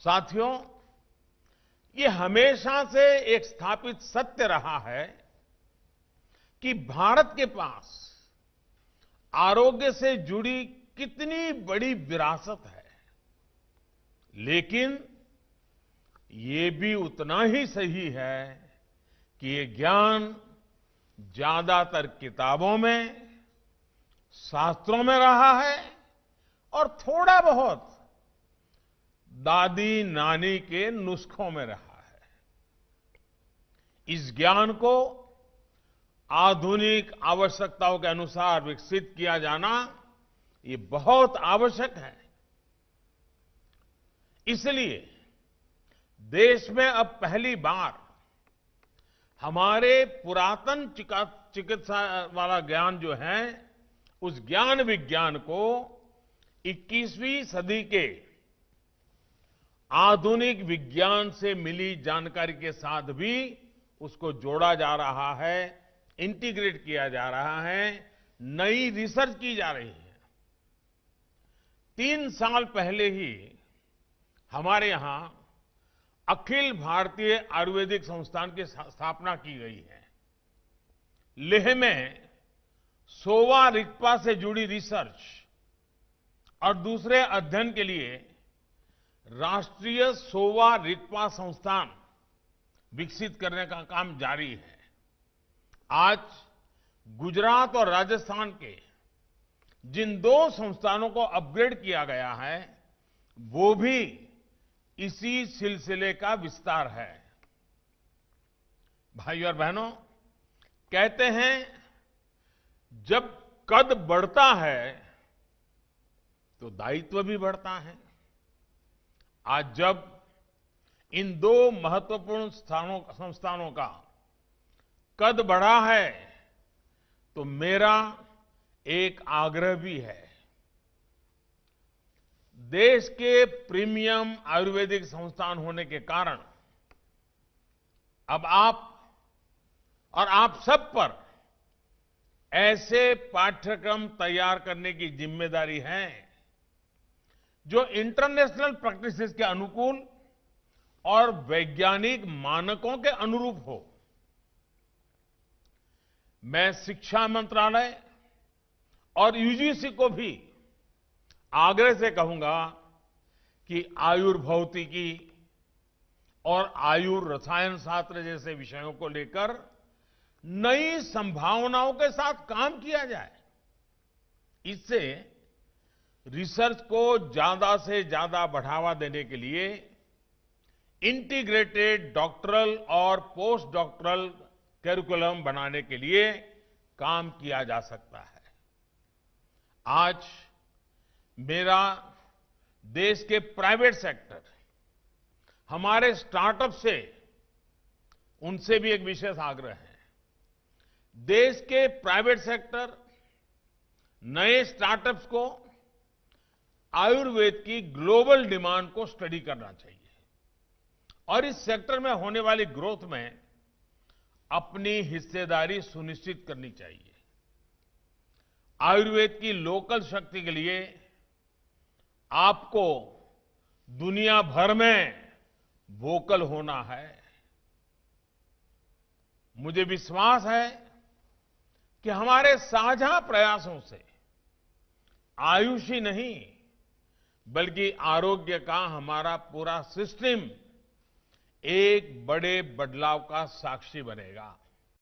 साथियों, ये हमेशा से एक स्थापित सत्य रहा है कि भारत के पास आरोग्य से जुड़ी कितनी बड़ी विरासत है, लेकिन ये भी उतना ही सही है कि ये ज्ञान ज्यादातर किताबों में, शास्त्रों में रहा है और थोड़ा बहुत दादी नानी के नुस्खों में रहा है। इस ज्ञान को आधुनिक आवश्यकताओं के अनुसार विकसित किया जाना ये बहुत आवश्यक है। इसलिए देश में अब पहली बार हमारे पुरातन चिकित्सा वाला ज्ञान जो है, उस ज्ञान विज्ञान को 21वीं सदी के आधुनिक विज्ञान से मिली जानकारी के साथ भी उसको जोड़ा जा रहा है, इंटीग्रेट किया जा रहा है, नई रिसर्च की जा रही है। 3 साल पहले ही हमारे यहां अखिल भारतीय आयुर्वेदिक संस्थान की स्थापना की गई है। लेह में सोवा रिगपा से जुड़ी रिसर्च और दूसरे अध्ययन के लिए राष्ट्रीय सोवा रिगपा संस्थान विकसित करने का काम जारी है। आज गुजरात और राजस्थान के जिन 2 संस्थानों को अपग्रेड किया गया है, वो भी इसी सिलसिले का विस्तार है। भाइयों और बहनों, कहते हैं जब कद बढ़ता है तो दायित्व भी बढ़ता है। आज जब इन 2 महत्वपूर्ण संस्थानों का कद बढ़ा है तो मेरा एक आग्रह भी है। देश के प्रीमियम आयुर्वेदिक संस्थान होने के कारण अब आप सब पर ऐसे पाठ्यक्रम तैयार करने की जिम्मेदारी है जो इंटरनेशनल प्रैक्टिसेस के अनुकूल और वैज्ञानिक मानकों के अनुरूप हो। मैं शिक्षा मंत्रालय और यूजीसी को भी आग्रह से कहूंगा कि आयुर्भौतिकी और आयुर्रसायन शास्त्र जैसे विषयों को लेकर नई संभावनाओं के साथ काम किया जाए। इससे रिसर्च को ज्यादा से ज्यादा बढ़ावा देने के लिए इंटीग्रेटेड डॉक्टरल और पोस्ट डॉक्टरल करिकुलम बनाने के लिए काम किया जा सकता है। आज मेरा देश के प्राइवेट सेक्टर, हमारे स्टार्टअप से, उनसे भी एक विशेष आग्रह है। देश के प्राइवेट सेक्टर नए स्टार्टअप्स को आयुर्वेद की ग्लोबल डिमांड को स्टडी करना चाहिए और इस सेक्टर में होने वाली ग्रोथ में अपनी हिस्सेदारी सुनिश्चित करनी चाहिए। आयुर्वेद की लोकल शक्ति के लिए आपको दुनिया भर में वोकल होना है। मुझे विश्वास है कि हमारे साझा प्रयासों से आयुष ही नहीं बल्कि आरोग्य का हमारा पूरा सिस्टम एक बड़े बदलाव का साक्षी बनेगा।